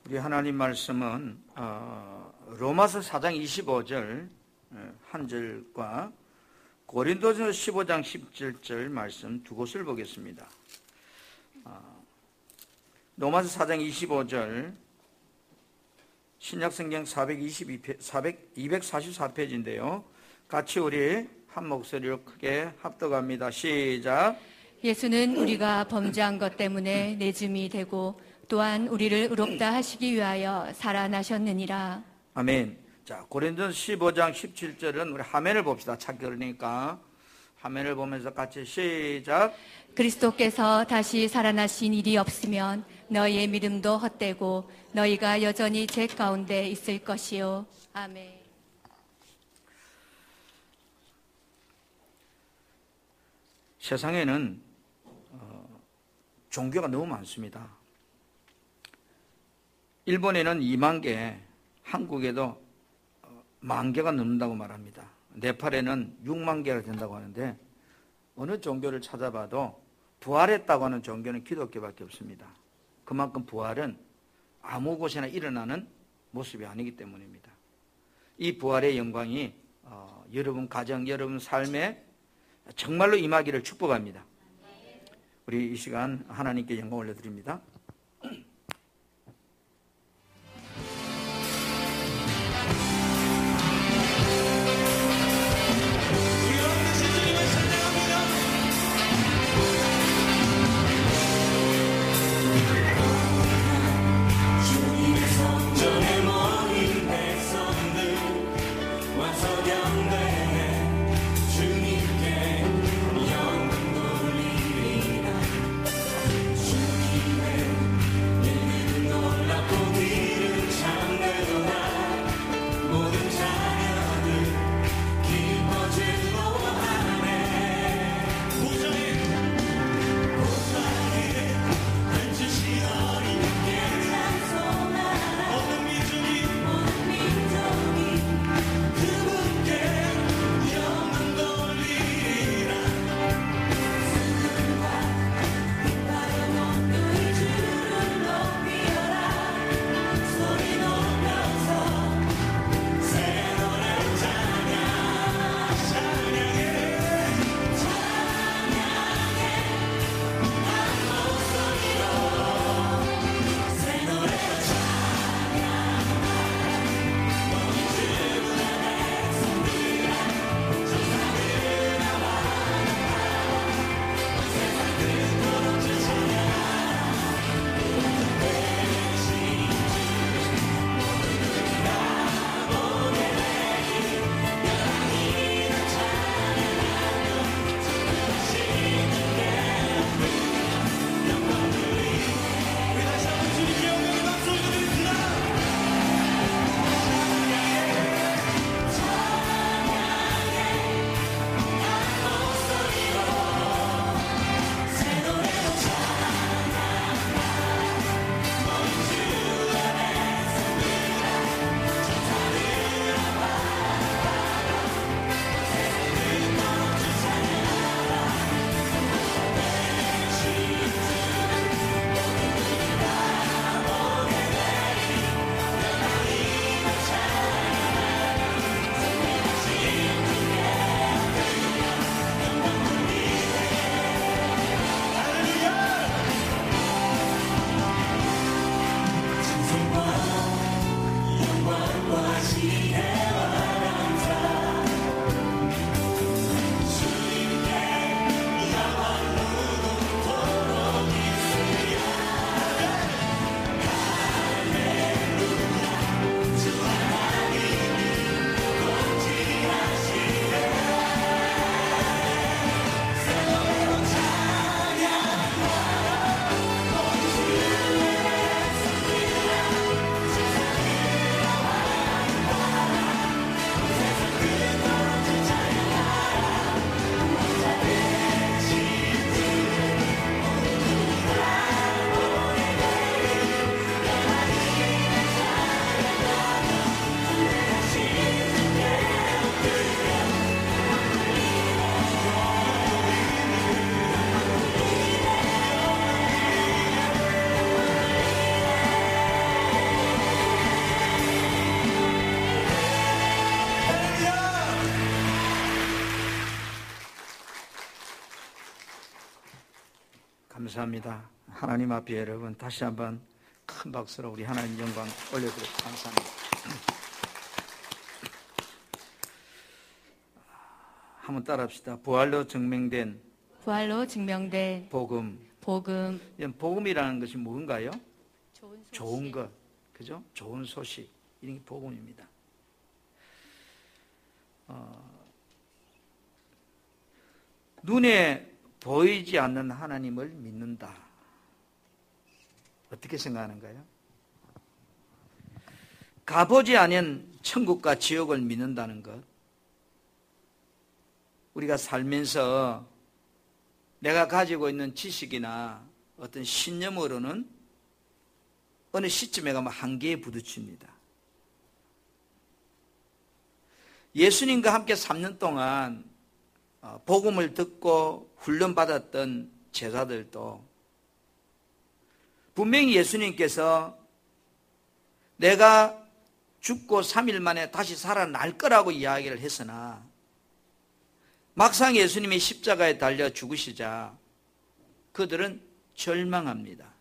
우리 하나님 말씀은 로마서 4장 25절 한 절과 고린도전서 15장 17절 말씀 두 곳을 보겠습니다. 로마서 4장 25절 신약성경 244페이지인데요. 같이 우리 한 목소리로 크게 합독합니다. 시작. 예수는 우리가 범죄한 것 때문에 내줌이 되고 또한 우리를 의롭다 하시기 위하여 살아나셨느니라. 아멘. 자, 고린도전서 15장 17절은 우리 화면을 봅시다. 찾기 어려우니까 화면을 보면서 같이 시작. 그리스도께서 다시 살아나신 일이 없으면 너희의 믿음도 헛되고 너희가 여전히 죄 가운데 있을 것이요. 아멘. 세상에는 종교가 너무 많습니다. 일본에는 2만 개, 한국에도 1만 개가 넘는다고 말합니다. 네팔에는 6만 개가 된다고 하는데 어느 종교를 찾아봐도 부활했다고 하는 종교는 기독교밖에 없습니다. 그만큼 부활은 아무 곳에나 일어나는 모습이 아니기 때문입니다. 이 부활의 영광이 여러분 가정, 여러분 삶에 정말로 임하기를 축복합니다. 우리 이 시간 하나님께 영광 올려드립니다. 주님의 감사합니다. 하나님 앞에 여러분 다시 한번 큰 박수로 우리 하나님 영광 올려드리고 감사합니다. 한번 따라합시다. 부활로 증명된 복음. 복음이라는 것이 뭔가요? 좋은 것, 그죠? 좋은 소식, 이런 게 복음입니다. 눈에 보이지 않는 하나님을 믿는다. 어떻게 생각하는가요? 가보지 않은 천국과 지옥을 믿는다는 것. 우리가 살면서 내가 가지고 있는 지식이나 어떤 신념으로는 어느 시점에 가면 한계에 부딪힙니다. 예수님과 함께 3년 동안 복음을 듣고 훈련받았던 제자들도 분명히 예수님께서 내가 죽고 3일 만에 다시 살아날 거라고 이야기를 했으나 막상 예수님이 십자가에 달려 죽으시자 그들은 절망합니다.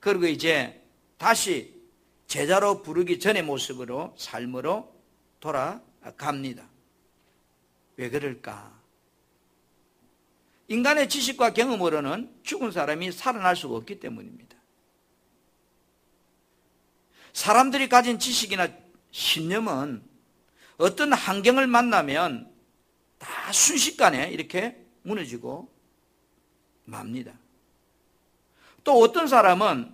그리고 이제 다시 제자로 부르기 전의 모습으로 삶으로 돌아갑니다. 왜 그럴까? 인간의 지식과 경험으로는 죽은 사람이 살아날 수가 없기 때문입니다. 사람들이 가진 지식이나 신념은 어떤 환경을 만나면 다 순식간에 이렇게 무너지고 맙니다. 또 어떤 사람은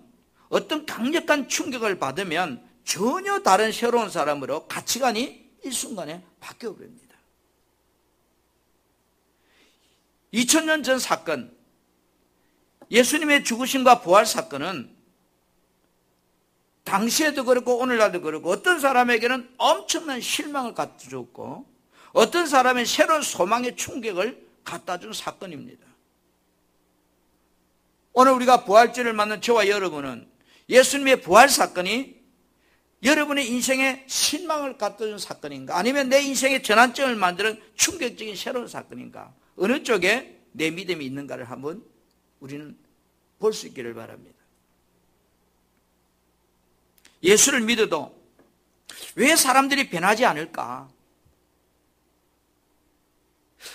어떤 강력한 충격을 받으면 전혀 다른 새로운 사람으로 가치관이 일순간에 바뀌어버립니다. 2000년 전 사건, 예수님의 죽으심과 부활 사건은 당시에도 그렇고 오늘날도 그렇고 어떤 사람에게는 엄청난 실망을 갖다 줬고 어떤 사람은 새로운 소망의 충격을 갖다 준 사건입니다. 오늘 우리가 부활절을 맞는 저와 여러분은 예수님의 부활 사건이 여러분의 인생에 실망을 갖다 준 사건인가? 아니면 내 인생의 전환점을 만드는 충격적인 새로운 사건인가? 어느 쪽에 내 믿음이 있는가를 한번 우리는 볼 수 있기를 바랍니다. 예수를 믿어도 왜 사람들이 변하지 않을까?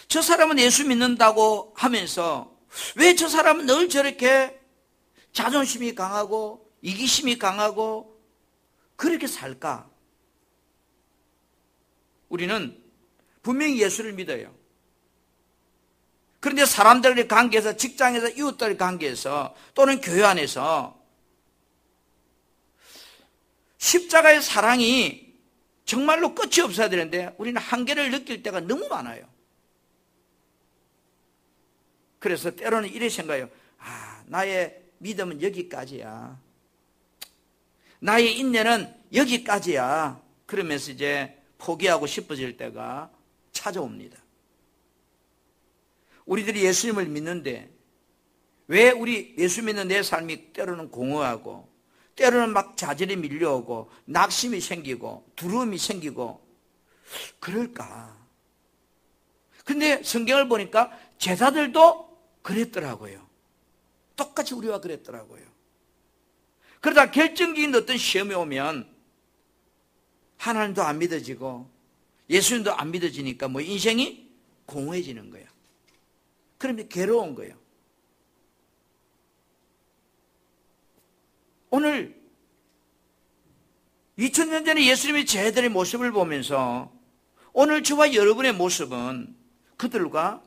저 사람은 예수 믿는다고 하면서 왜 저 사람은 늘 저렇게 자존심이 강하고 이기심이 강하고 그렇게 살까? 우리는 분명히 예수를 믿어요. 그런데 사람들의 관계에서, 직장에서, 이웃들의 관계에서 또는 교회 안에서 십자가의 사랑이 정말로 끝이 없어야 되는데 우리는 한계를 느낄 때가 너무 많아요. 그래서 때로는 이래 생각해요. 나의 믿음은 여기까지야. 나의 인내는 여기까지야. 그러면서 이제 포기하고 싶어질 때가 찾아옵니다. 우리들이 예수님을 믿는데 왜 우리 예수 믿는 내 삶이 때로는 공허하고 때로는 막 좌절이 밀려오고 낙심이 생기고 두려움이 생기고 그럴까? 근데 성경을 보니까 제자들도 그랬더라고요. 똑같이 우리와 그랬더라고요. 그러다 결정적인 어떤 시험이 오면 하나님도 안 믿어지고 예수님도 안 믿어지니까 뭐 인생이 공허해지는 거예요. 그러면 괴로운 거예요. 오늘 2000년 전에 예수님의 제자들의 모습을 보면서 오늘 저와 여러분의 모습은 그들과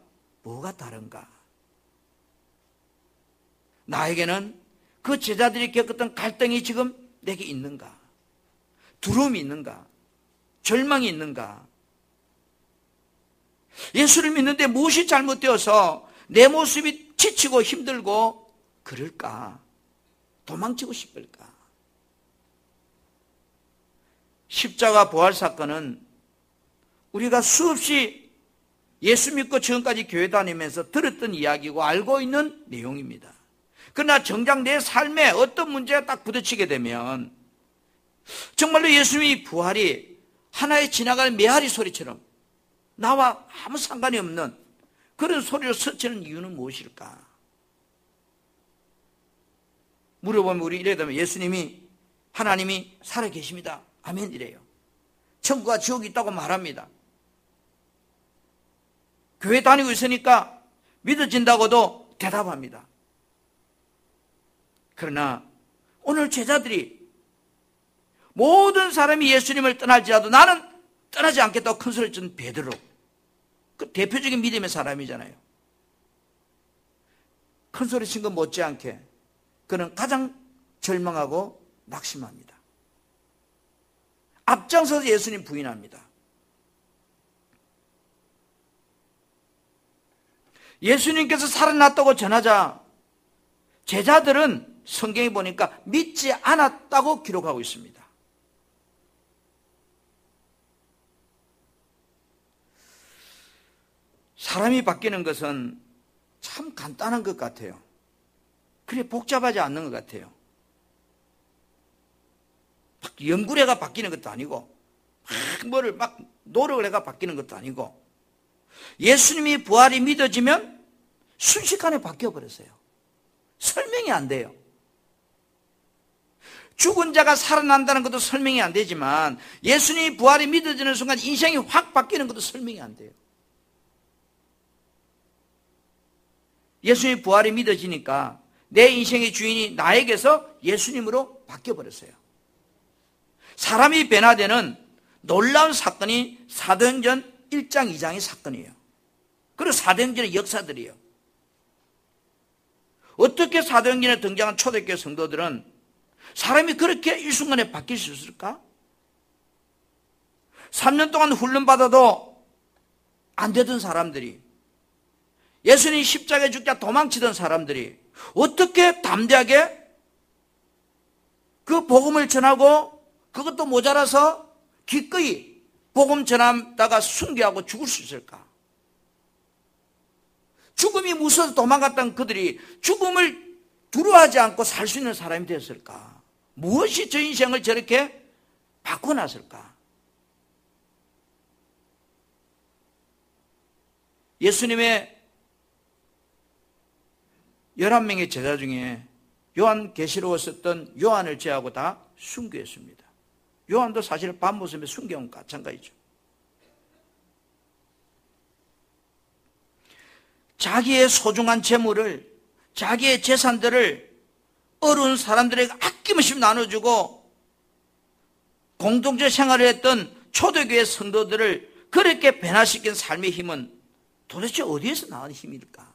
뭐가 다른가? 나에게는 그 제자들이 겪었던 갈등이 지금 내게 있는가? 두려움이 있는가? 절망이 있는가? 예수를 믿는데 무엇이 잘못되어서 내 모습이 지치고 힘들고 그럴까? 도망치고 싶을까? 십자가 부활 사건은 우리가 수없이 예수 믿고 지금까지 교회 다니면서 들었던 이야기고 알고 있는 내용입니다. 그러나 정작 내 삶에 어떤 문제가 딱 부딪히게 되면 정말로 예수님의 부활이 하나의 지나갈 메아리 소리처럼 나와 아무 상관이 없는 그런 소리로 스치는 이유는 무엇일까? 물어보면 우리 이래 되면 예수님이 하나님이 살아계십니다. 아멘 이래요. 천국과 지옥이 있다고 말합니다. 교회 다니고 있으니까 믿어진다고도 대답합니다. 그러나 오늘 제자들이 모든 사람이 예수님을 떠날지라도 나는 떠나지 않겠다고 큰 소리를 친 베드로, 그 대표적인 믿음의 사람이잖아요. 큰 소리 친 것 못지않게 그는 가장 절망하고 낙심합니다. 앞장서서 예수님 부인합니다. 예수님께서 살아났다고 전하자 제자들은 성경에 보니까 믿지 않았다고 기록하고 있습니다. 사람이 바뀌는 것은 참 간단한 것 같아요. 그래 복잡하지 않는 것 같아요. 연구해가 바뀌는 것도 아니고 뭐를 막 노력을 해가 바뀌는 것도 아니고 예수님이 부활이 믿어지면 순식간에 바뀌어버렸어요. 설명이 안 돼요. 죽은 자가 살아난다는 것도 설명이 안 되지만 예수님이 부활이 믿어지는 순간 인생이 확 바뀌는 것도 설명이 안 돼요. 예수님이 부활이 믿어지니까 내 인생의 주인이 나에게서 예수님으로 바뀌어버렸어요. 사람이 변화되는 놀라운 사건이 사도행전 1장 2장의 사건이에요. 그리고 사도행전의 역사들이에요. 어떻게 사도행전에 등장한 초대교회 성도들은 사람이 그렇게 일순간에 바뀔 수 있을까? 3년 동안 훈련받아도 안 되던 사람들이, 예수님이 십자가에 죽자 도망치던 사람들이 어떻게 담대하게 그 복음을 전하고 그것도 모자라서 기꺼이 복음 전하다가 순교하고 죽을 수 있을까? 죽음이 무서워서 도망갔던 그들이 죽음을 두려워하지 않고 살 수 있는 사람이 되었을까? 무엇이 저 인생을 저렇게 바꿔놨을까? 예수님의 11명의 제자 중에 요한계시록을 썼던 요한을 제하고 다 순교했습니다. 요한도 사실 밤모습에 순교한 것 마찬가지죠. 자기의 소중한 재물을, 자기의 재산들을 어려운 사람들에게 아낌없이 나눠주고 공동체 생활을 했던 초대교회 성도들을 그렇게 변화시킨 삶의 힘은 도대체 어디에서 나온 힘일까?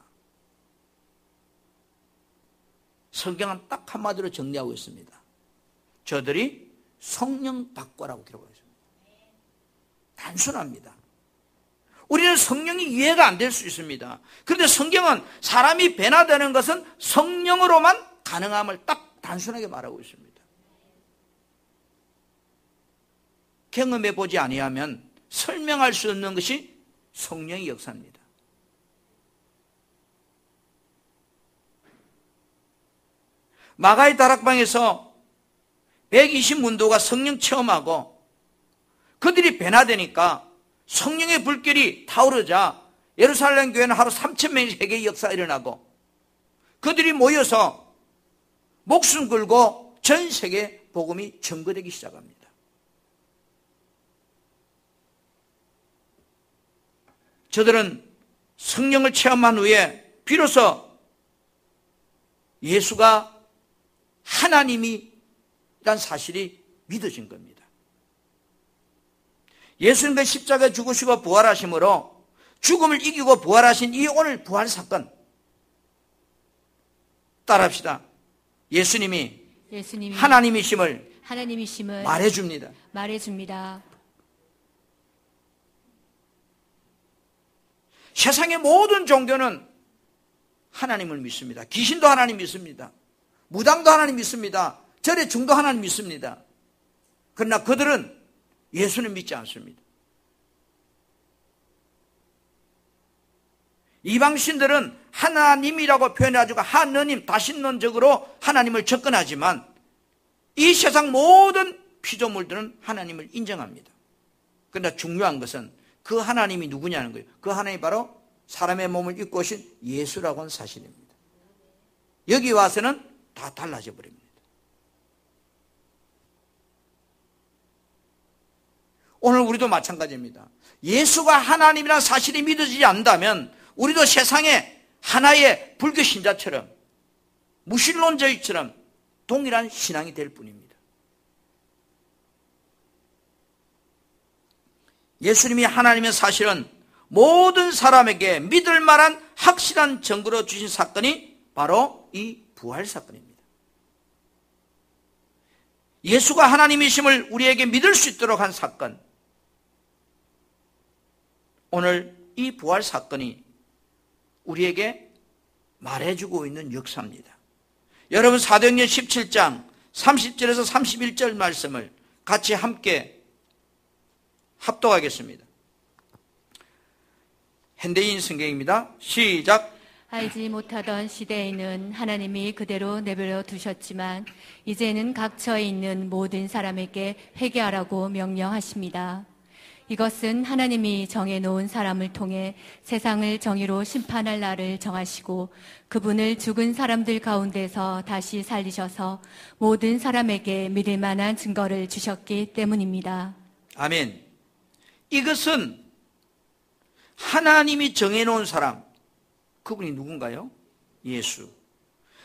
성경은 딱 한마디로 정리하고 있습니다. 저들이 성령 받고라고 기록하고 있습니다. 단순합니다. 우리는 성령이 이해가 안 될 수 있습니다. 그런데 성경은 사람이 변화되는 것은 성령으로만 가능함을 딱 단순하게 말하고 있습니다. 경험해 보지 아니하면 설명할 수 없는 것이 성령의 역사입니다. 마가의 다락방에서 120문도가 성령 체험하고 그들이 변화되니까 성령의 불길이 타오르자 예루살렘 교회는 하루 3,000명의 세계의 역사가 일어나고 그들이 모여서 목숨 걸고 전 세계 복음이 전거되기 시작합니다. 저들은 성령을 체험한 후에 비로소 예수가 하나님이란 사실이 믿어진 겁니다. 예수님의 십자가에 죽으시고 부활하심으로 죽음을 이기고 부활하신 이 오늘 부활 사건 따라합시다. 예수님이 하나님이심을 말해줍니다. 세상의 모든 종교는 하나님을 믿습니다. 귀신도 하나님 믿습니다. 무당도 하나님 믿습니다. 절의 중도 하나님 믿습니다. 그러나 그들은 예수는 믿지 않습니다. 이방신들은 하나님이라고 표현해가지고 하느님, 다신론적으로 하나님을 접근하지만 이 세상 모든 피조물들은 하나님을 인정합니다. 그러나 중요한 것은 그 하나님이 누구냐는 거예요. 그 하나님이 바로 사람의 몸을 입고 오신 예수라고 하는 사실입니다. 여기 와서는 다 달라져 버립니다. 오늘 우리도 마찬가지입니다. 예수가 하나님이라는 사실이 믿어지지 않는다면 우리도 세상의 하나의 불교 신자처럼 무신론자처럼 동일한 신앙이 될 뿐입니다. 예수님이 하나님의 사실은 모든 사람에게 믿을 만한 확실한 증거로 주신 사건이 바로 이 부활 사건입니다. 예수가 하나님이심을 우리에게 믿을 수 있도록 한 사건, 오늘 이 부활 사건이 우리에게 말해주고 있는 역사입니다. 여러분 사도행전 17장 30절에서 31절 말씀을 같이 함께 합독하겠습니다. 현대인 성경입니다. 시작. 알지 못하던 시대에는 하나님이 그대로 내버려 두셨지만 이제는 각처에 있는 모든 사람에게 회개하라고 명령하십니다. 이것은 하나님이 정해놓은 사람을 통해 세상을 정의로 심판할 날을 정하시고 그분을 죽은 사람들 가운데서 다시 살리셔서 모든 사람에게 믿을 만한 증거를 주셨기 때문입니다. 아멘. 이것은 하나님이 정해놓은 사람, 그분이 누군가요? 예수.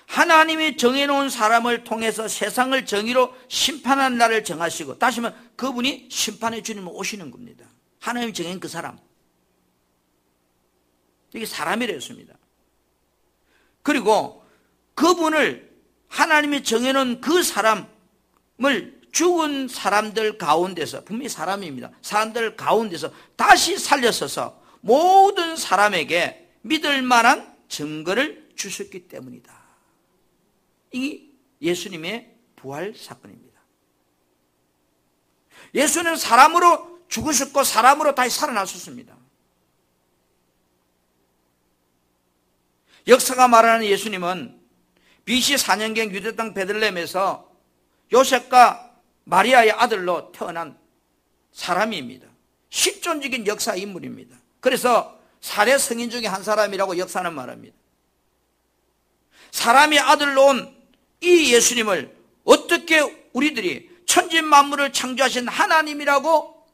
하나님이 정해놓은 사람을 통해서 세상을 정의로 심판하는 날을 정하시고, 다시 말하면 그분이 심판의 주님으로 오시는 겁니다. 하나님이 정한 그 사람. 이게 사람이라 했습니다. 그리고 그분을 하나님이 정해놓은 그 사람을 죽은 사람들 가운데서, 분명히 사람입니다. 사람들 가운데서 다시 살려서서 모든 사람에게 믿을 만한 증거를 주셨기 때문이다. 이 예수님의 부활 사건입니다. 예수는 사람으로 죽으셨고 사람으로 다시 살아나셨습니다. 역사가 말하는 예수님은 BC 4년경 유대 땅 베들레헴에서 요셉과 마리아의 아들로 태어난 사람입니다. 실존적인 역사 인물입니다. 그래서 사대 성인 중에 한 사람이라고 역사는 말합니다. 사람의 아들로 온 이 예수님을 어떻게 우리들이 천지 만물을 창조하신 하나님이라고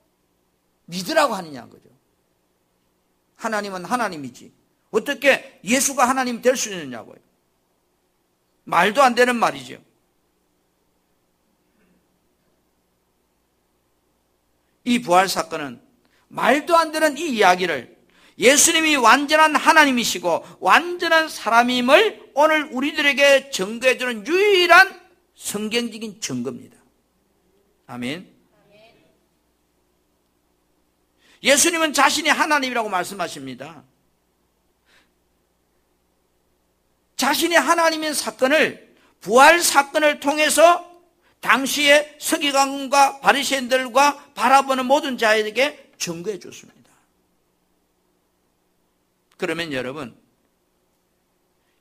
믿으라고 하느냐 거죠. 하나님은 하나님이지 어떻게 예수가 하나님 될 수 있느냐고요. 말도 안 되는 말이죠. 이 부활 사건은 말도 안 되는 이 이야기를 예수님이 완전한 하나님이시고 완전한 사람임을 오늘 우리들에게 증거해주는 유일한 성경적인 증거입니다. 아멘. 예수님은 자신이 하나님이라고 말씀하십니다. 자신이 하나님인 사건을 부활 사건을 통해서 당시의 서기관과 바리새인들과 바라보는 모든 자에게 증거해 줬습니다. 그러면 여러분,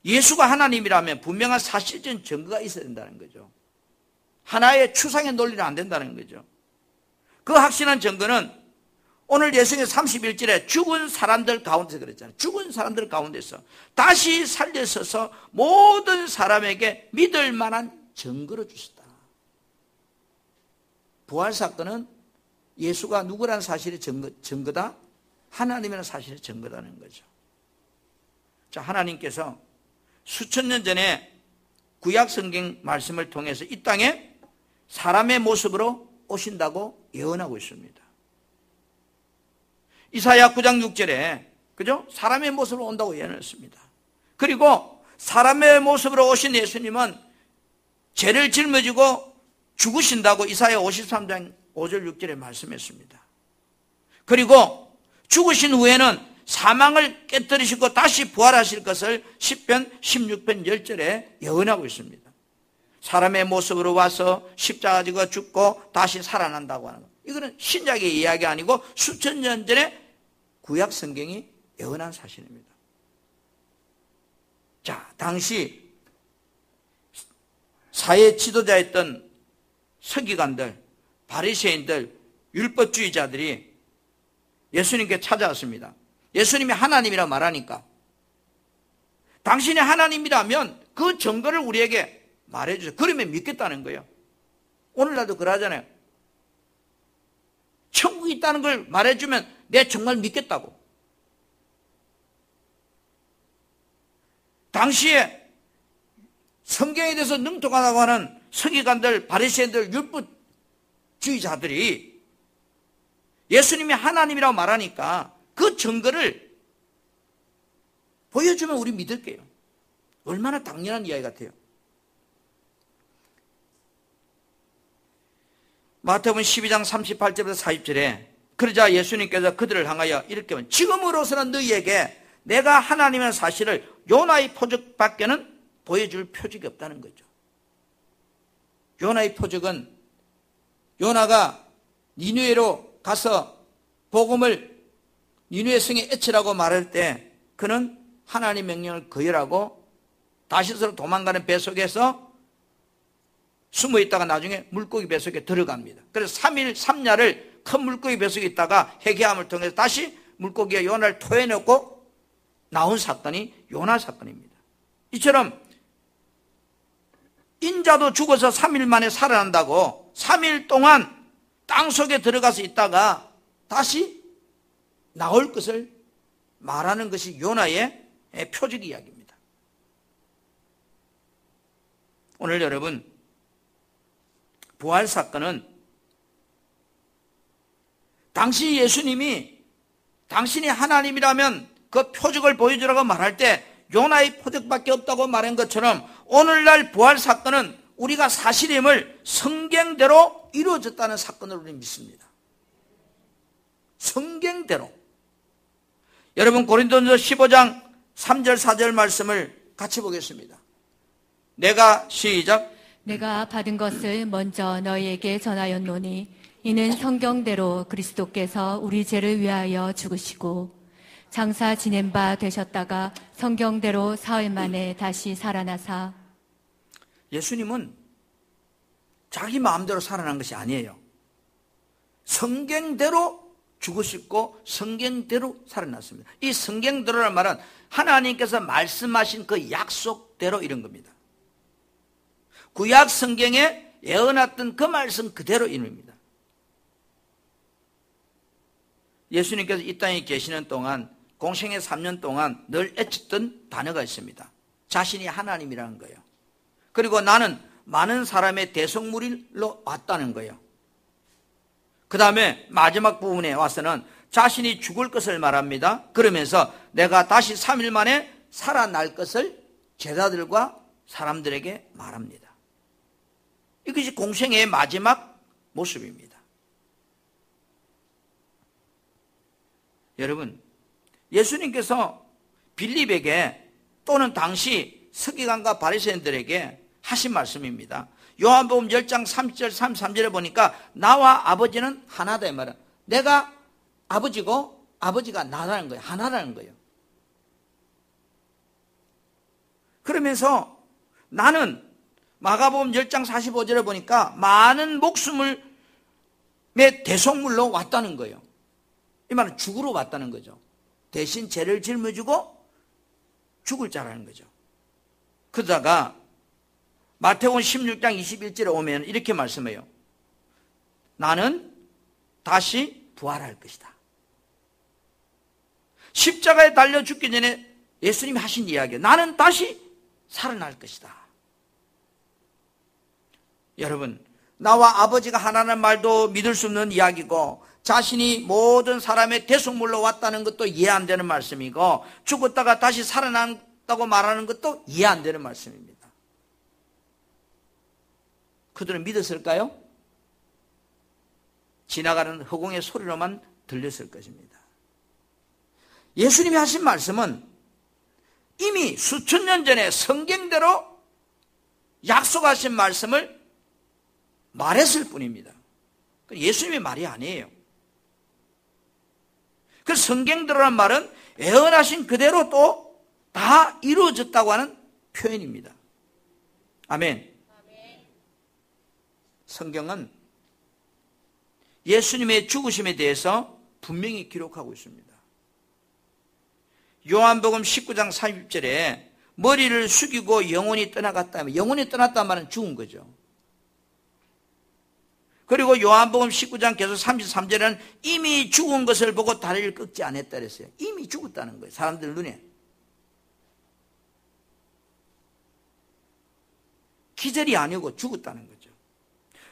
예수가 하나님이라면 분명한 사실적인 증거가 있어야 된다는 거죠. 하나의 추상의 논리는 안 된다는 거죠. 그 확실한 증거는 오늘 예수님 31절에 죽은 사람들 가운데서 그랬잖아요. 죽은 사람들 가운데서 다시 살려서서 모든 사람에게 믿을 만한 증거를 주셨다. 부활 사건은 예수가 누구라는 사실의 증거다? 하나님이라는 사실의 증거다는 거죠. 자, 하나님께서 수천 년 전에 구약 성경 말씀을 통해서 이 땅에 사람의 모습으로 오신다고 예언하고 있습니다. 이사야 9장 6절에 그죠? 사람의 모습으로 온다고 예언했습니다. 그리고 사람의 모습으로 오신 예수님은 죄를 짊어지고 죽으신다고 이사야 53장 5절 6절에 말씀했습니다. 그리고 죽으신 후에는 사망을 깨뜨리시고 다시 부활하실 것을 시편 16편 10절에 예언하고 있습니다. 사람의 모습으로 와서 십자가 지고 죽고 다시 살아난다고 하는 것. 이거는 신약의 이야기 아니고 수천 년 전에 구약 성경이 예언한 사실입니다. 자, 당시 사회 지도자였던 서기관들, 바리새인들, 율법주의자들이 예수님께 찾아왔습니다. 예수님이 하나님이라 말하니까 당신이 하나님이라면 그 증거를 우리에게 말해주세요. 그러면 믿겠다는 거예요. 오늘날도 그러잖아요. 천국이 있다는 걸 말해주면 내가 정말 믿겠다고. 당시에 성경에 대해서 능통하다고 하는 서기관들, 바리새인들, 율법주의자들이 예수님이 하나님이라고 말하니까 그 증거를 보여주면 우리 믿을게요. 얼마나 당연한 이야기 같아요. 마태복음 12장 38절에서 40절에 그러자 예수님께서 그들을 향하여 이렇게 말합니다. 지금으로서는 너희에게 내가 하나님의 사실을 요나의 표적밖에는 보여줄 표적이 없다는 거죠. 요나의 표적은 요나가 니느웨로 가서 복음을 니느웨 성에 에치라고 말할 때 그는 하나님 명령을 거절하고 다시스로 도망가는 배 속에서 숨어 있다가 나중에 물고기 배 속에 들어갑니다. 그래서 3일 3야를 큰 물고기 배 속에 있다가 회개함을 통해서 다시 물고기가 요나를 토해내고 나온 사건이 요나 사건입니다. 이처럼 인자도 죽어서 3일 만에 살아난다고 3일 동안 땅속에 들어가서 있다가 다시 나올 것을 말하는 것이 요나의 표적 이야기입니다. 오늘 여러분, 부활 사건은 당시 예수님이 당신이 하나님이라면 그 표적을 보여주라고 말할 때 요나의 표적밖에 없다고 말한 것처럼 오늘날 부활 사건은 우리가 사실임을 성경대로 이루어졌다는 사건을 우리는 믿습니다. 성경대로. 여러분 고린도전서 15장 3절 4절 말씀을 같이 보겠습니다. 내가 시작. 내가 받은 것을 먼저 너희에게 전하였노니 이는 성경대로 그리스도께서 우리 죄를 위하여 죽으시고 장사 지낸 바 되셨다가 성경대로 사흘 만에 다시 살아나사. 예수님은 자기 마음대로 살아난 것이 아니에요. 성경대로 죽으셨고 성경대로 살아났습니다. 이 성경대로라는 말은 하나님께서 말씀하신 그 약속대로 이런 겁니다. 구약 성경에 예언했던 그 말씀 그대로 이루입니다. 예수님께서 이 땅에 계시는 동안 공생의 3년 동안 늘 애썼던 단어가 있습니다. 자신이 하나님이라는 거예요. 그리고 나는 많은 사람의 대속물로 왔다는 거예요. 그 다음에 마지막 부분에 와서는 자신이 죽을 것을 말합니다. 그러면서 내가 다시 3일 만에 살아날 것을 제자들과 사람들에게 말합니다. 이것이 공생의 마지막 모습입니다. 여러분, 예수님께서 빌립에게 또는 당시 서기관과 바리새인들에게 하신 말씀입니다. 요한복음 10장 30절 33절에 보니까 나와 아버지는 하나다 이 말은 내가 아버지고 아버지가 나라는 거예요. 하나라는 거예요. 그러면서 나는 마가복음 10장 45절에 보니까 많은 목숨을 내 대속물로 왔다는 거예요. 이 말은 죽으러 왔다는 거죠. 대신 죄를 짊어지고 죽을 자라는 거죠. 그러다가 마태복음 16장 21절에 오면 이렇게 말씀해요. 나는 다시 부활할 것이다. 십자가에 달려 죽기 전에 예수님이 하신 이야기예요. 나는 다시 살아날 것이다. 여러분, 나와 아버지가 하나라는 말도 믿을 수 없는 이야기고 자신이 모든 사람의 대속물로 왔다는 것도 이해 안 되는 말씀이고 죽었다가 다시 살아난다고 말하는 것도 이해 안 되는 말씀입니다. 그들은 믿었을까요? 지나가는 허공의 소리로만 들렸을 것입니다. 예수님이 하신 말씀은 이미 수천 년 전에 성경대로 약속하신 말씀을 말했을 뿐입니다. 예수님의 말이 아니에요. 그 성경대로란 말은 예언하신 그대로 또 다 이루어졌다고 하는 표현입니다. 아멘. 성경은 예수님의 죽으심에 대해서 분명히 기록하고 있습니다. 요한복음 19장 30절에 머리를 숙이고 영혼이 떠나갔다면 영혼이 떠났다는 말은 죽은 거죠. 그리고 요한복음 19장 계속 33절에는 이미 죽은 것을 보고 다리를 꺾지 않았다 그랬어요. 이미 죽었다는 거예요, 사람들 눈에. 기절이 아니고 죽었다는 거죠.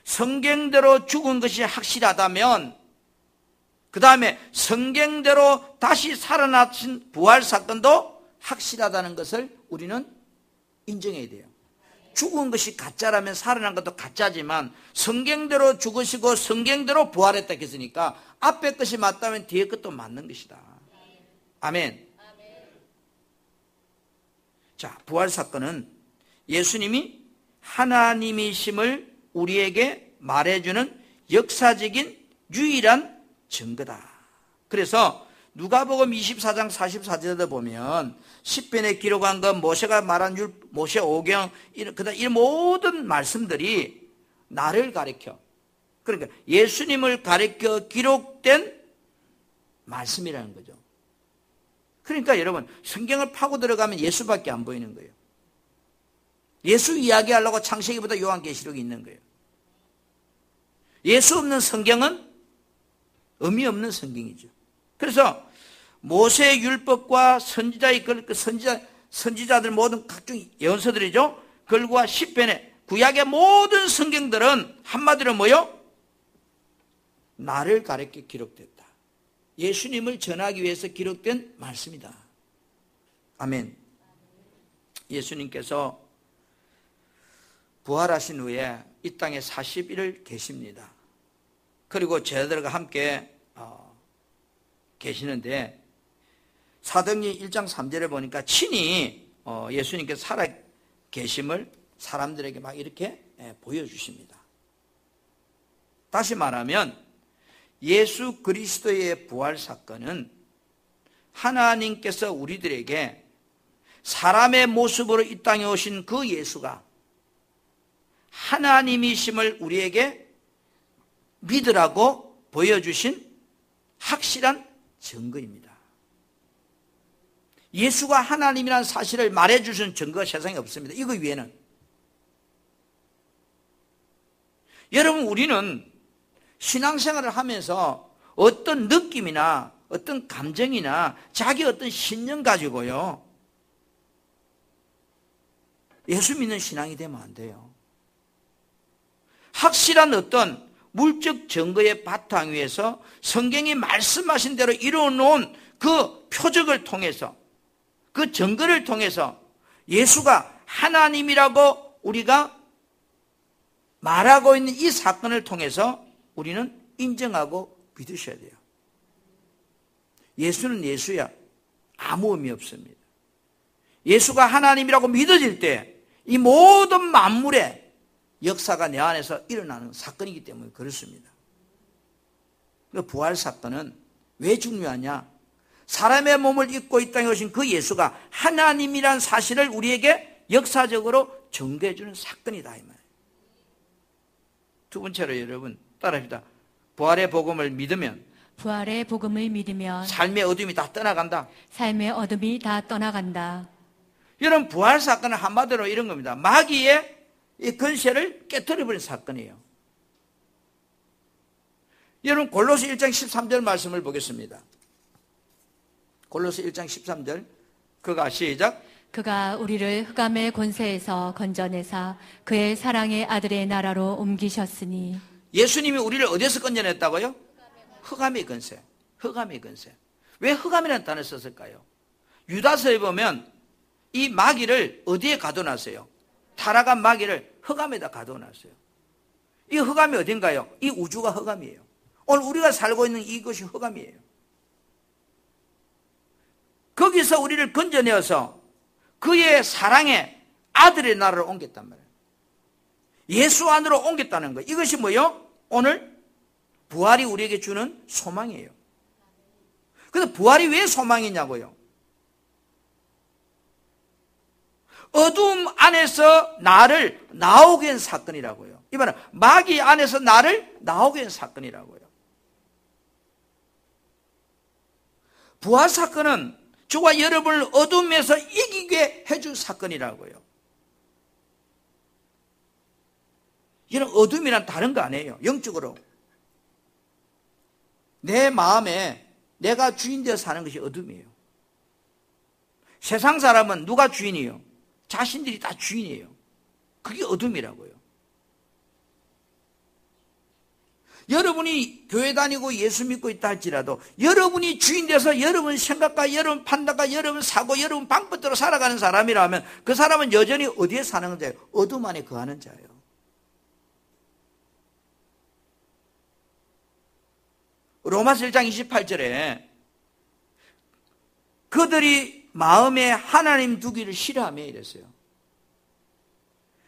성경대로 죽은 것이 확실하다면 그 다음에 성경대로 다시 살아나신 부활 사건도 확실하다는 것을 우리는 인정해야 돼요. 죽은 것이 가짜라면 살아난 것도 가짜지만 성경대로 죽으시고 성경대로 부활했다 했으니까 앞에 것이 맞다면 뒤에 것도 맞는 것이다. 아멘. 자, 부활 사건은 예수님이 하나님이심을 우리에게 말해주는 역사적인 유일한 증거다. 그래서 누가복음 24장 44절에 보면 시편에 기록한 것, 모세가 말한 모세 오경, 그다음 이 모든 말씀들이 나를 가리켜, 그러니까 예수님을 가리켜 기록된 말씀이라는 거죠. 그러니까 여러분, 성경을 파고 들어가면 예수밖에 안 보이는 거예요. 예수 이야기하려고 창세기보다 요한계시록이 있는 거예요. 예수 없는 성경은 의미 없는 성경이죠. 그래서 모세의 율법과 선지자들 모든 각종 예언서들이죠. 글과 시편의 구약의 모든 성경들은 한마디로 뭐요? 나를 가리켜 기록됐다. 예수님을 전하기 위해서 기록된 말씀이다. 아멘. 예수님께서 부활하신 후에 이 땅에 40일을 계십니다. 그리고 제자들과 함께 계시는데 사도행전 1장 3절에 보니까 친히 예수님께서 살아 계심을 사람들에게 막 이렇게 보여주십니다. 다시 말하면 예수 그리스도의 부활 사건은 하나님께서 우리들에게 사람의 모습으로 이 땅에 오신 그 예수가 하나님이심을 우리에게 믿으라고 보여주신 확실한 증거입니다. 예수가 하나님이라는 사실을 말해주신 증거가 세상에 없습니다. 이거 위에는. 여러분, 우리는 신앙생활을 하면서 어떤 느낌이나 어떤 감정이나 자기 어떤 신념 가지고요, 예수 믿는 신앙이 되면 안 돼요. 확실한 어떤 물적 증거의 바탕 위에서 성경이 말씀하신 대로 이루어놓은 그 표적을 통해서, 그 증거를 통해서 예수가 하나님이라고 우리가 말하고 있는 이 사건을 통해서 우리는 인정하고 믿으셔야 돼요. 예수는 예수야. 아무 의미 없습니다. 예수가 하나님이라고 믿어질 때 이 모든 만물의 역사가 내 안에서 일어나는 사건이기 때문에 그렇습니다. 그 부활 사건은 왜 중요하냐? 사람의 몸을 입고 이 땅에 오신 그 예수가 하나님이란 사실을 우리에게 역사적으로 증거해 주는 사건이다, 이 말이에요. 두 번째로 여러분 따라합시다. 부활의 복음을 믿으면 삶의 어둠이 다 떠나간다. 삶의 어둠이 다 떠나간다. 여러분, 부활 사건은 한마디로 이런 겁니다. 마귀의 이 권세를 깨트려버린 사건이에요. 여러분, 골로새 1장 13절 말씀을 보겠습니다. 골로새 1장 13절, 그가 시작. 그가 우리를 흑암의 권세에서 건져내사 그의 사랑의 아들의 나라로 옮기셨으니. 예수님이 우리를 어디에서 건져냈다고요? 흑암의 권세. 흑암의 권세. 왜 흑암이라는 단어를 썼을까요? 유다서에 보면 이 마귀를 어디에 가둬놨어요? 타락한 마귀를 흑암에다 가둬놨어요. 이 흑암이 어딘가요? 이 우주가 흑암이에요. 오늘 우리가 살고 있는 이것이 흑암이에요. 거기서 우리를 건져내어서 그의 사랑의 아들의 나라로 옮겼단 말이에요. 예수 안으로 옮겼다는 거예요. 이것이 뭐예요? 오늘 부활이 우리에게 주는 소망이에요. 그래서 부활이 왜 소망이냐고요? 어둠 안에서 나를 나오게 한 사건이라고요. 이 말은 마귀 안에서 나를 나오게 한 사건이라고요. 부활 사건은 저와 여러분을 어둠에서 이기게 해준 사건이라고요. 이런 어둠이란 다른 거 아니에요. 영적으로. 내 마음에 내가 주인 되어 사는 것이 어둠이에요. 세상 사람은 누가 주인이에요? 자신들이 다 주인이에요. 그게 어둠이라고요. 여러분이 교회 다니고 예수 믿고 있다 할지라도 여러분이 주인 돼서 여러분 생각과 여러분 판단과 여러분 사고 여러분 방법대로 살아가는 사람이라면 그 사람은 여전히 어디에 사는 자예요? 어둠 안에 거하는 자예요. 로마서 1장 28절에 그들이 마음에 하나님 두기를 싫어하며 이랬어요.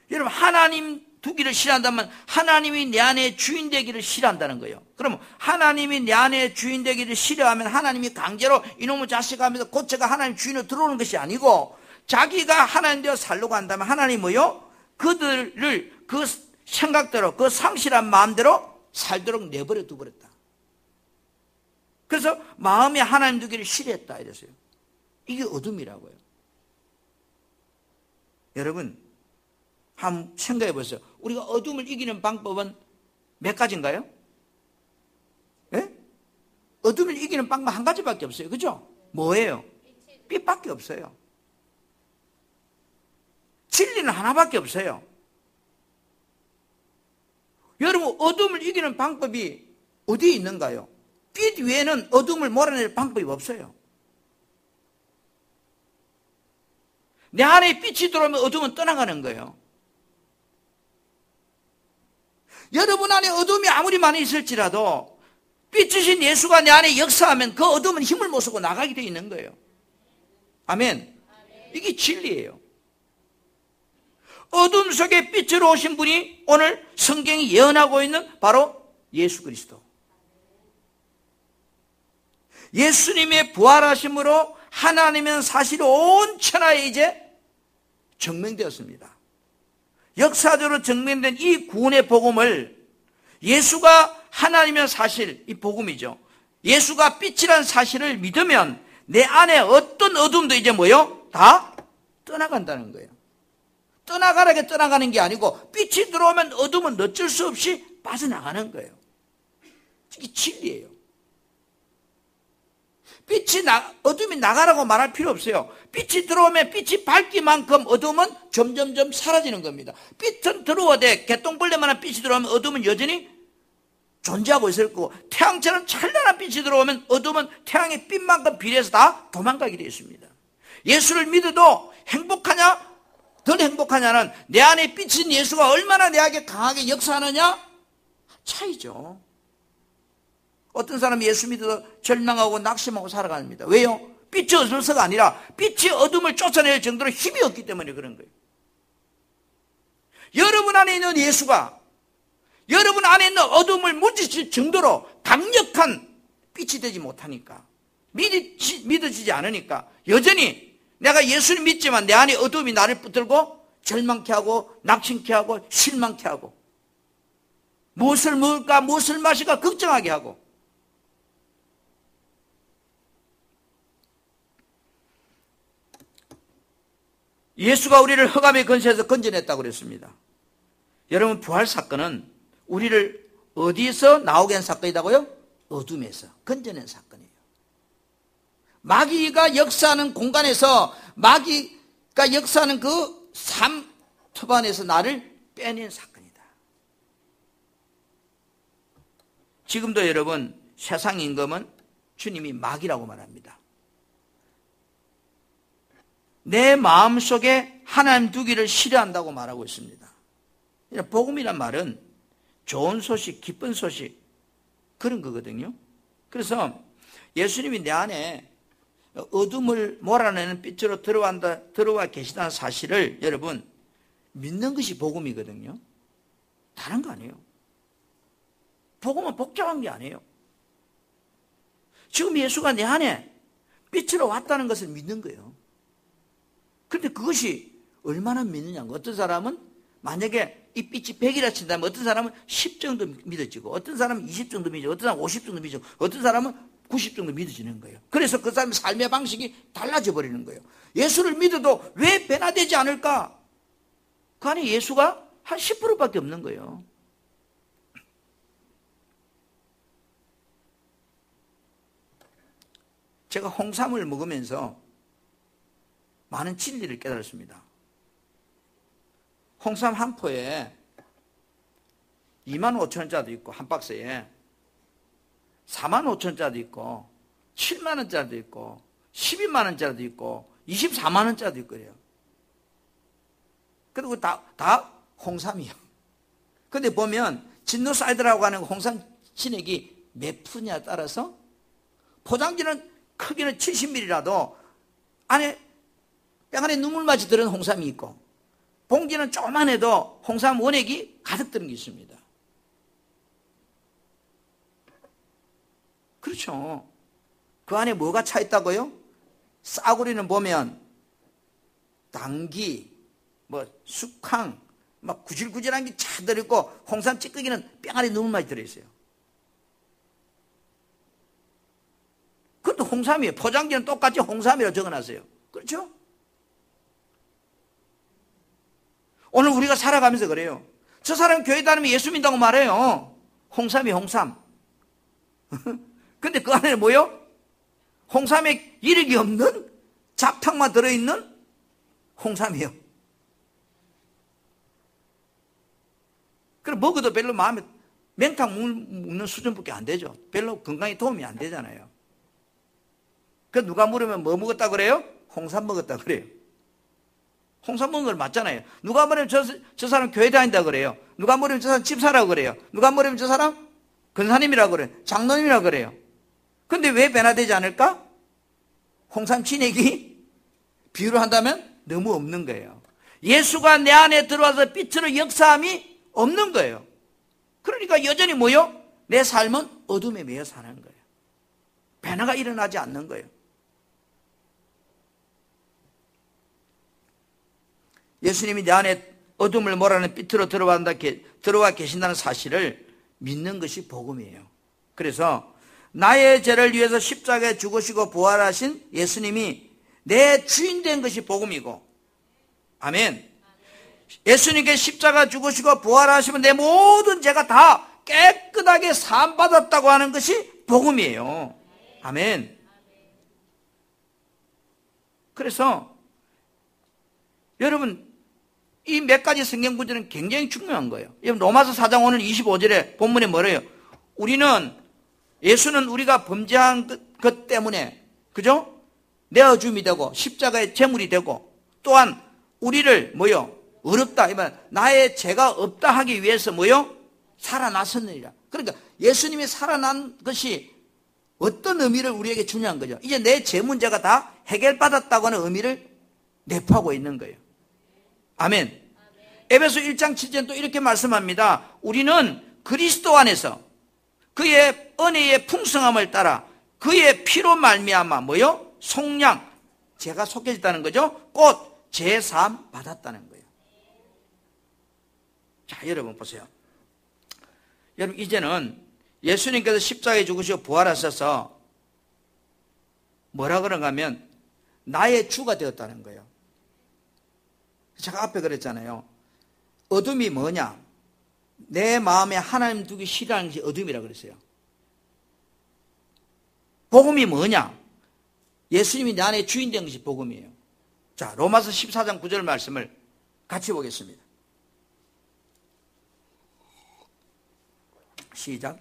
여러분 하나님 두기를 싫어한다면 하나님이 내 안에 주인 되기를 싫어한다는 거예요. 그러면 하나님이 내 안에 주인 되기를 싫어하면 하나님이 강제로 이놈의 자식아 하면서 고체가 하나님 주인으로 들어오는 것이 아니고 자기가 하나님 되어 살려고 한다면 하나님 뭐요? 그들을 그 생각대로 그 상실한 마음대로 살도록 내버려 두버렸다. 그래서 마음에 하나님 두기를 싫어했다 이랬어요. 이게 어둠이라고요. 여러분 한번 생각해 보세요. 우리가 어둠을 이기는 방법은 몇 가지인가요? 예? 어둠을 이기는 방법 한 가지밖에 없어요. 그죠? 뭐예요? 빛밖에 없어요. 진리는 하나밖에 없어요. 여러분 어둠을 이기는 방법이 어디에 있는가요? 빛 외에는 어둠을 몰아낼 방법이 없어요. 내 안에 빛이 들어오면 어둠은 떠나가는 거예요. 여러분 안에 어둠이 아무리 많이 있을지라도 빛이신 예수가 내 안에 역사하면 그 어둠은 힘을 못 쓰고 나가게 되어 있는 거예요. 아멘. 이게 진리예요. 어둠 속에 빛으로 오신 분이 오늘 성경이 예언하고 있는 바로 예수 그리스도. 예수님의 부활하심으로 하나님은 사실 온 천하에 이제 증명되었습니다. 역사적으로 증명된 이 구원의 복음을 예수가 하나님의 사실, 이 복음이죠. 예수가 빛이라는 사실을 믿으면 내 안에 어떤 어둠도 이제 뭐요? 다 떠나간다는 거예요. 떠나가라게 떠나가는 게 아니고 빛이 들어오면 어둠은 어쩔 수 없이 빠져나가는 거예요. 이게 진리예요. 어둠이 나가라고 말할 필요 없어요. 빛이 들어오면 빛이 밝기만큼 어둠은 점점점 사라지는 겁니다. 빛은 들어오되 개똥벌레만한 빛이 들어오면 어둠은 여전히 존재하고 있을 거고 태양처럼 찬란한 빛이 들어오면 어둠은 태양의 빛만큼 비례해서 다 도망가게 되어 있습니다. 예수를 믿어도 행복하냐 덜 행복하냐는 내 안에 빛인 예수가 얼마나 내에게 강하게 역사하느냐 차이죠. 어떤 사람이 예수 믿어서 절망하고 낙심하고 살아갑니다. 왜요? 빛이 없어서가 아니라 빛이 어둠을 쫓아낼 정도로 힘이 없기 때문에 그런 거예요. 여러분 안에 있는 예수가 여러분 안에 있는 어둠을 물리칠 정도로 강력한 빛이 되지 못하니까 믿어지지 않으니까 여전히 내가 예수를 믿지만 내 안에 어둠이 나를 붙들고 절망케 하고 낙심케 하고 실망케 하고 무엇을 먹을까 무엇을 마실까 걱정하게 하고 예수가 우리를 흑암의 권세에서 건져냈다고 그랬습니다. 여러분 부활 사건은 우리를 어디서 나오게 한 사건이라고요? 어둠에서 건져낸 사건이에요. 마귀가 역사하는 공간에서 마귀가 역사하는 그 삶 터반에서 나를 빼낸 사건이다. 지금도 여러분 세상 임금은 주님이 마귀라고 말합니다. 내 마음속에 하나님 두기를 싫어한다고 말하고 있습니다. 복음이란 말은 좋은 소식, 기쁜 소식 그런 거거든요. 그래서 예수님이 내 안에 어둠을 몰아내는 빛으로 들어와 계시다는 사실을 여러분 믿는 것이 복음이거든요. 다른 거 아니에요. 복음은 복잡한 게 아니에요. 지금 예수가 내 안에 빛으로 왔다는 것을 믿는 거예요. 그런데 그것이 얼마나 믿느냐. 어떤 사람은 만약에 이 빛이 100이라 친다면 어떤 사람은 10 정도 믿어지고 어떤 사람은 20 정도 믿어지고 어떤 사람은 50 정도 믿어지고 어떤 사람은 90 정도 믿어지는 거예요. 그래서 그 사람의 삶의 방식이 달라져 버리는 거예요. 예수를 믿어도 왜 변화되지 않을까? 그 안에 예수가 한 10%밖에 없는 거예요. 제가 홍삼을 먹으면서 많은 진리를 깨달았습니다. 홍삼 한 포에 25,000원짜리도 있고 한 박스에 45,000원짜리도 있고 7만원짜리도 있고 12만원짜리도 있고 24만원짜리도 있고 그래요. 그리고 다 홍삼이요. 근데 보면 진노사이드라고 하는 홍삼 진액이 몇 푼이냐에 따라서 포장지는 크기는 70ml라도 안에 뼈 안에 눈물맞이 들은 홍삼이 있고 봉지는 조그만 해도 홍삼 원액이 가득 들은 게 있습니다. 그렇죠. 그 안에 뭐가 차 있다고요? 싸구리는 보면 당기, 숙황, 막 구질구질한 게 차 들어있고 홍삼 찌꺼기는 뼈 안에 눈물맞이 들어있어요. 그것도 홍삼이에요. 포장지는 똑같이 홍삼이라고 적어놨어요. 그렇죠? 오늘 우리가 살아가면서 그래요. 저 사람 교회 다니면 예수 믿는다고 말해요. 홍삼이 홍삼. 근데 그 안에 뭐요? 홍삼에 이력이 없는 잡탕만 들어있는 홍삼이에요. 그럼 먹어도 별로 마음에 맹탕 먹는 수준밖에 안 되죠. 별로 건강에 도움이 안 되잖아요. 그 누가 물으면 뭐 먹었다 그래요? 홍삼 먹었다 그래요. 홍삼 먹은 걸 맞잖아요. 누가 물으면 저 사람 교회 다닌다 그래요. 누가 물으면 저 사람 집사라고 그래요. 누가 물으면 저 사람 근사님이라고 그래요. 장로님이라고 그래요. 근데 왜 변화되지 않을까? 홍삼 진액이 비유를 한다면 너무 없는 거예요. 예수가 내 안에 들어와서 빛으로 역사함이 없는 거예요. 그러니까 여전히 뭐요? 내 삶은 어둠에 매여 사는 거예요. 변화가 일어나지 않는 거예요. 예수님이 내 안에 어둠을 몰아내는 빛으로 들어와 계신다는 사실을 믿는 것이 복음이에요. 그래서 나의 죄를 위해서 십자가에 죽으시고 부활하신 예수님이 내 주인 된 것이 복음이고, 아멘. 예수님께 십자가 죽으시고 부활하시면 내 모든 죄가 다 깨끗하게 사함받았다고 하는 것이 복음이에요. 아멘. 그래서 여러분, 이 몇 가지 성경 구절은 굉장히 중요한 거예요. 로마서 4장 오늘 25절에 본문에 뭐래요? 예수는 우리가 범죄한 것 때문에, 그죠? 내어줌이 되고 십자가의 제물이 되고, 또한 우리를 어렵다, 나의 죄가 없다 하기 위해서 살아났었느니라. 그러니까 예수님이 살아난 것이 어떤 의미를 우리에게 주냐는 거죠. 이제 내 죄 문제가 다 해결받았다고 하는 의미를 내포하고 있는 거예요. 아멘. 에베소 1장 7절은 또 이렇게 말씀합니다. 우리는 그리스도 안에서 그의 은혜의 풍성함을 따라 그의 피로 말미암아 속량, 죄가 속해졌다는 거죠. 곧 제사함 받았다는 거예요. 자, 여러분 보세요. 여러분, 이제는 예수님께서 십자가에 죽으시고 부활하셔서 뭐라 그런가 하면 나의 주가 되었다는 거예요. 제가 앞에 그랬잖아요. 어둠이 뭐냐? 내 마음에 하나님 두기 싫어하는 것이 어둠이라고 그랬어요. 복음이 뭐냐? 예수님이 내 안에 주인 된 것이 복음이에요. 자, 로마서 14장 9절 말씀을 같이 보겠습니다. 시작.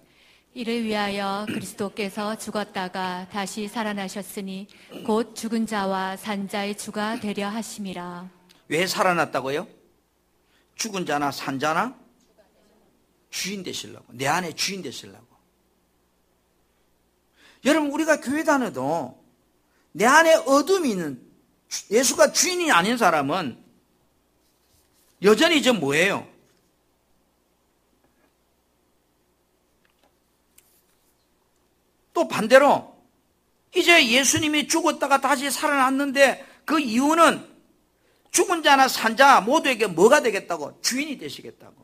이를 위하여 그리스도께서 죽었다가 다시 살아나셨으니 곧 죽은 자와 산 자의 주가 되려 하심이라. 왜 살아났다고요? 죽은 자나 산 자나 주인 되시려고, 내 안에 주인 되시려고. 여러분, 우리가 교회 다녀도 내 안에 어둠이 있는, 예수가 주인이 아닌 사람은 여전히 뭐예요? 또 반대로 이제 예수님이 죽었다가 다시 살아났는데 그 이유는 죽은 자나 산 자 모두에게 뭐가 되겠다고? 주인이 되시겠다고.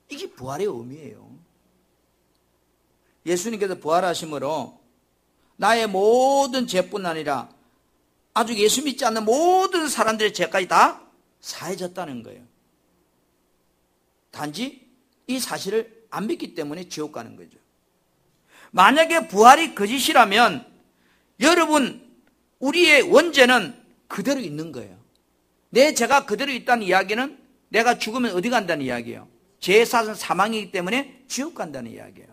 이게 부활의 의미예요. 예수님께서 부활하심으로 나의 모든 죄뿐 아니라 아주 예수 믿지 않는 모든 사람들의 죄까지 다 사해졌다는 거예요. 단지 이 사실을 안 믿기 때문에 지옥 가는 거죠. 만약에 부활이 거짓이라면 여러분, 우리의 원죄는 그대로 있는 거예요. 내 죄가 그대로 있다는 이야기는 내가 죽으면 어디 간다는 이야기예요. 죄의 사는 사망이기 때문에 지옥 간다는 이야기예요.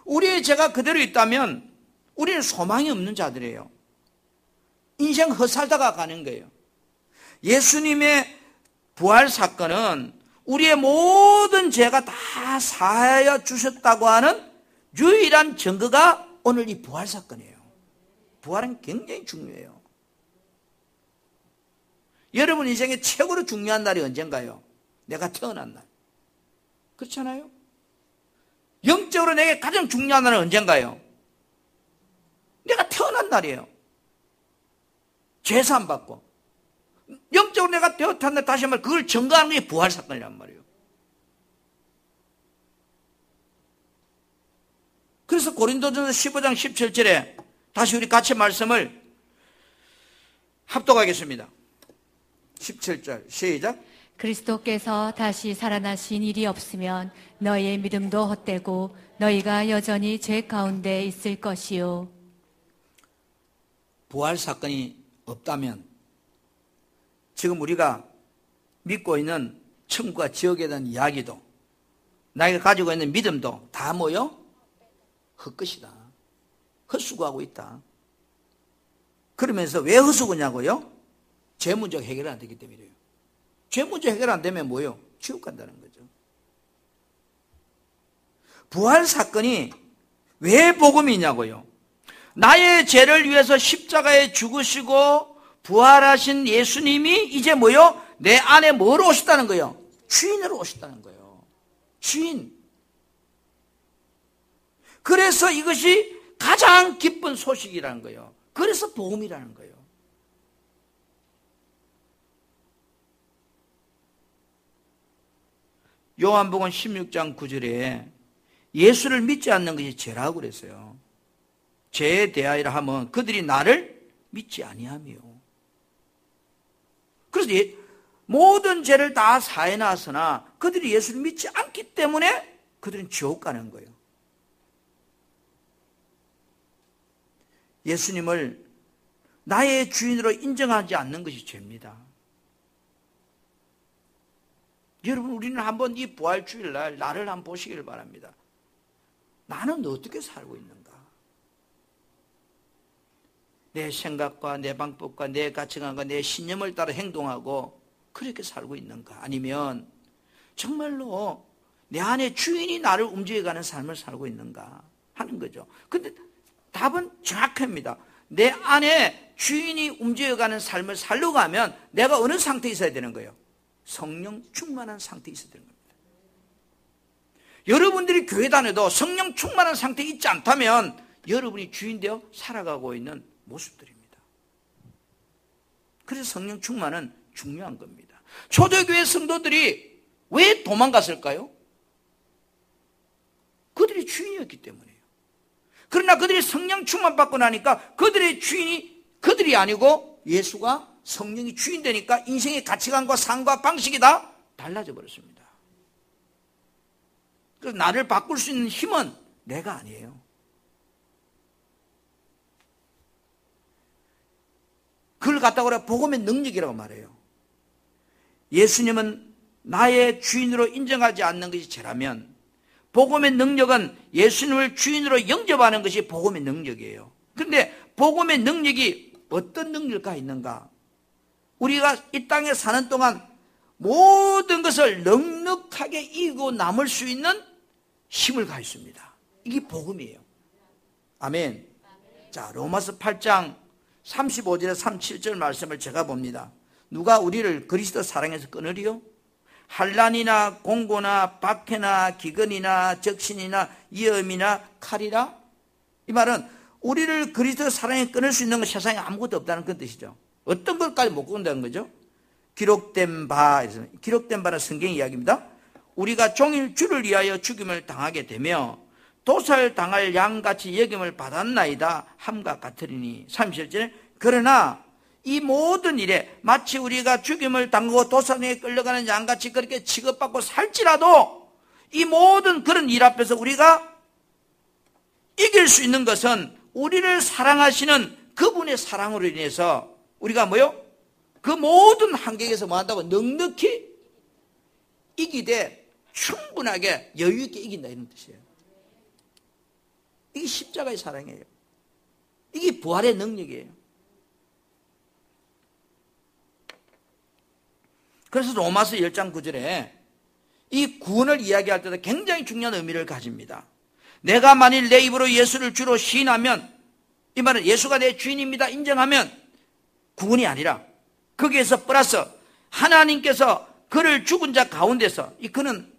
우리의 죄가 그대로 있다면 우리는 소망이 없는 자들이에요. 인생 헛살다가 가는 거예요. 예수님의 부활 사건은 우리의 모든 죄가 다 사하여 주셨다고 하는 유일한 증거가 오늘 이 부활 사건이에요. 부활은 굉장히 중요해요. 여러분 인생에 최고로 중요한 날이 언젠가요? 내가 태어난 날. 그렇잖아요? 영적으로 내게 가장 중요한 날은 언젠가요? 내가 태어난 날이에요. 죄사함 받고. 영적으로 내가 태어난 날, 다시 한번 그걸 증거하는 게 부활 사건이란 말이에요. 그래서 고린도전서 15장 17절에 다시 우리 같이 말씀을 합독하겠습니다. 17절 시작. 그리스도께서 다시 살아나신 일이 없으면 너희의 믿음도 헛되고 너희가 여전히 죄 가운데 있을 것이요. 부활 사건이 없다면 지금 우리가 믿고 있는 천국과 지옥에 대한 이야기도 나이가 가지고 있는 믿음도 다 뭐요? 헛것이다. 헛수고하고 있다. 그러면서 왜 헛수고냐고요? 죄 문제 해결 안 되기 때문이에요. 죄 문제 해결 안 되면 뭐예요? 지옥 간다는 거죠. 부활 사건이 왜 복음이냐고요? 나의 죄를 위해서 십자가에 죽으시고 부활하신 예수님이 이제 뭐요? 내 안에 뭐로 오셨다는 거예요? 주인으로 오셨다는 거예요. 주인. 그래서 이것이 가장 기쁜 소식이라는 거예요. 그래서 복음이라는 거예요. 요한복음 16장 9절에 예수를 믿지 않는 것이 죄라고 그랬어요. 죄에 대하여라 하면 그들이 나를 믿지 아니하며. 그래서 모든 죄를 다 사해 놨으나 그들이 예수를 믿지 않기 때문에 그들은 지옥 가는 거예요. 예수님을 나의 주인으로 인정하지 않는 것이 죄입니다. 여러분, 우리는 한번 이 부활주일날 나를 한번 보시길 바랍니다. 나는 어떻게 살고 있는가? 내 생각과 내 방법과 내 가치관과 내 신념을 따라 행동하고 그렇게 살고 있는가? 아니면 정말로 내 안에 주인이 나를 움직여가는 삶을 살고 있는가 하는 거죠. 근데 답은 정확합니다. 내 안에 주인이 움직여가는 삶을 살려고 하면 내가 어느 상태에 있어야 되는 거예요? 성령 충만한 상태에 있어야 되는 겁니다. 여러분들이 교회 다녀도 성령 충만한 상태에 있지 않다면 여러분이 주인 되어 살아가고 있는 모습들입니다. 그래서 성령 충만은 중요한 겁니다. 초대교회 성도들이 왜 도망갔을까요? 그들이 주인이었기 때문이에요. 그러나 그들이 성령 충만 받고 나니까 그들의 주인이 그들이 아니고 예수가 성령이 주인 되니까 인생의 가치관과 삶과 방식이 다 달라져 버렸습니다. 그래서 나를 바꿀 수 있는 힘은 내가 아니에요. 그걸 갖다가 우리가 복음의 능력이라고 말해요. 예수님은 나의 주인으로 인정하지 않는 것이 죄라면 복음의 능력은 예수님을 주인으로 영접하는 것이 복음의 능력이에요. 그런데 복음의 능력이 어떤 능력가 있는가? 우리가 이 땅에 사는 동안 모든 것을 넉넉하게 이기고 남을 수 있는 힘을 가지고 있습니다. 이게 복음이에요. 아멘. 자, 로마서 8장 35절에 37절 말씀을 제가 봅니다. 누가 우리를 그리스도 사랑에서 끊으리요? 환난이나 공고나 박해나 기근이나 적신이나 위험이나 칼이라? 이 말은 우리를 그리스도 사랑에 끊을 수 있는 건 세상에 아무것도 없다는 그런 뜻이죠. 어떤 것까지 못 끊는다는 거죠? 기록된 바는 성경 이야기입니다. 우리가 종일 주를 위하여 죽임을 당하게 되며 도살당할 양같이 여김을 받았나이다 함과 같으리니. 37절에 그러나 이 모든 일에 마치 우리가 죽임을 당하고 도살에 끌려가는 양같이 그렇게 취급받고 살지라도 이 모든 그런 일 앞에서 우리가 이길 수 있는 것은 우리를 사랑하시는 그분의 사랑으로 인해서 우리가 뭐요? 그 모든 환경에서 뭐 한다고? 넉넉히 이기되 충분하게 여유 있게 이긴다 이런 뜻이에요. 이게 십자가의 사랑이에요. 이게 부활의 능력이에요. 그래서 로마서 10장 9절에 이 구원을 이야기할 때도 굉장히 중요한 의미를 가집니다. 내가 만일 내 입으로 예수를 주로 시인하면, 이 말은 예수가 내 주인입니다 인정하면 구원이 아니라 거기에서 플러스 하나님께서 그를 죽은 자 가운데서, 이 그는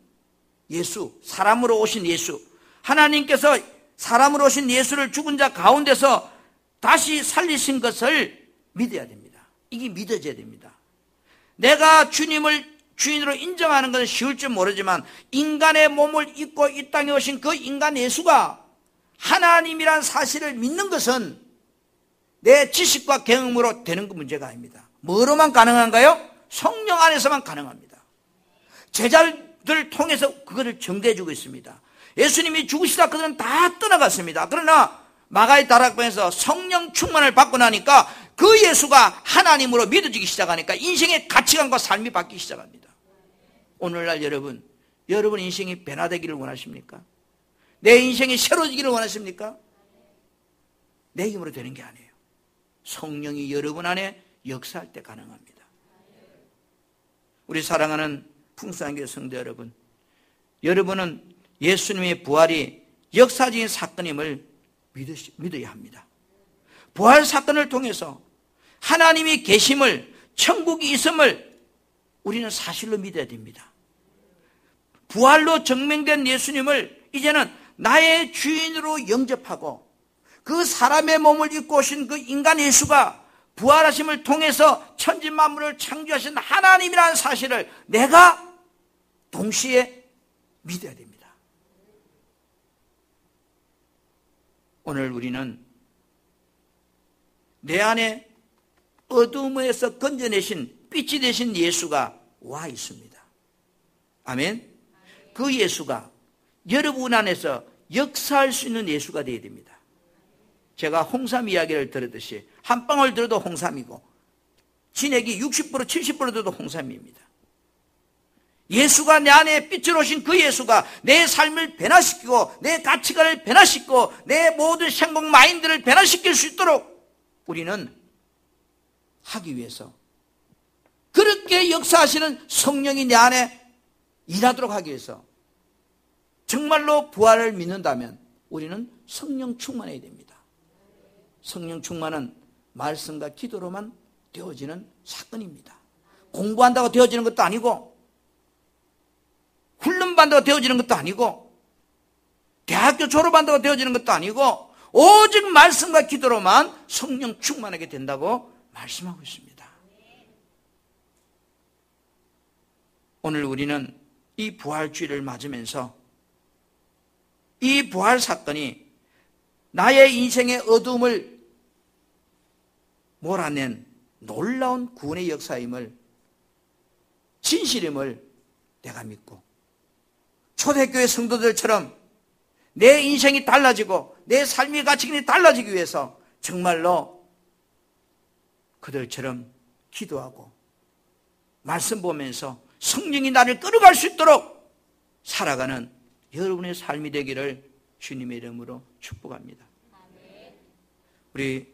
예수, 사람으로 오신 예수, 하나님께서 사람으로 오신 예수를 죽은 자 가운데서 다시 살리신 것을 믿어야 됩니다. 이게 믿어져야 됩니다. 내가 주님을 주인으로 인정하는 것은 쉬울지 모르지만 인간의 몸을 입고 이 땅에 오신 그 인간 예수가 하나님이란 사실을 믿는 것은 내 지식과 경험으로 되는 그 문제가 아닙니다. 뭐로만 가능한가요? 성령 안에서만 가능합니다. 제자들을 통해서 그것을 증거해 주고 있습니다. 예수님이 죽으시다 그들은 다 떠나갔습니다. 그러나 마가의 다락방에서 성령 충만을 받고 나니까 그 예수가 하나님으로 믿어지기 시작하니까 인생의 가치관과 삶이 바뀌기 시작합니다. 오늘날 여러분 인생이 변화되기를 원하십니까? 내 인생이 새로워지기를 원하십니까? 내 힘으로 되는 게 아니에요. 성령이 여러분 안에 역사할 때 가능합니다. 우리 사랑하는 풍성한교회 성도 여러분, 여러분은 예수님의 부활이 역사적인 사건임을 믿어야 합니다. 부활 사건을 통해서 하나님이 계심을, 천국이 있음을 우리는 사실로 믿어야 됩니다. 부활로 증명된 예수님을 이제는 나의 주인으로 영접하고 그 사람의 몸을 입고 오신 그 인간 예수가 부활하심을 통해서 천지 만물을 창조하신 하나님이라는 사실을 내가 동시에 믿어야 됩니다. 오늘 우리는 내 안에 어둠에서 건져내신 빛이 되신 예수가 와 있습니다. 아멘. 그 예수가 여러분 안에서 역사할 수 있는 예수가 되어야 됩니다. 제가 홍삼 이야기를 들었듯이 한 방울 들어도 홍삼이고 진액이 60% 70% 들어도 홍삼입니다. 예수가 내 안에 빛을 오신 그 예수가 내 삶을 변화시키고 내 가치관을 변화시키고 내 모든 생각 마인드를 변화시킬 수 있도록 우리는 하기 위해서 그렇게 역사하시는 성령이 내 안에 일하도록 하기 위해서 정말로 부활을 믿는다면 우리는 성령 충만해야 됩니다. 성령 충만은 말씀과 기도로만 되어지는 사건입니다. 공부한다고 되어지는 것도 아니고 훈련받는다고 되어지는 것도 아니고 대학교 졸업한다고 되어지는 것도 아니고 오직 말씀과 기도로만 성령 충만하게 된다고 말씀하고 있습니다. 오늘 우리는 이 부활주의를 맞으면서 이 부활 사건이 나의 인생의 어둠을 몰아낸 놀라운 구원의 역사임을, 진실임을 내가 믿고 초대교회 성도들처럼 내 인생이 달라지고 내 삶의 가치관이 달라지기 위해서 정말로 그들처럼 기도하고 말씀 보면서 성령이 나를 끌어갈 수 있도록 살아가는 여러분의 삶이 되기를 주님의 이름으로 축복합니다. 우리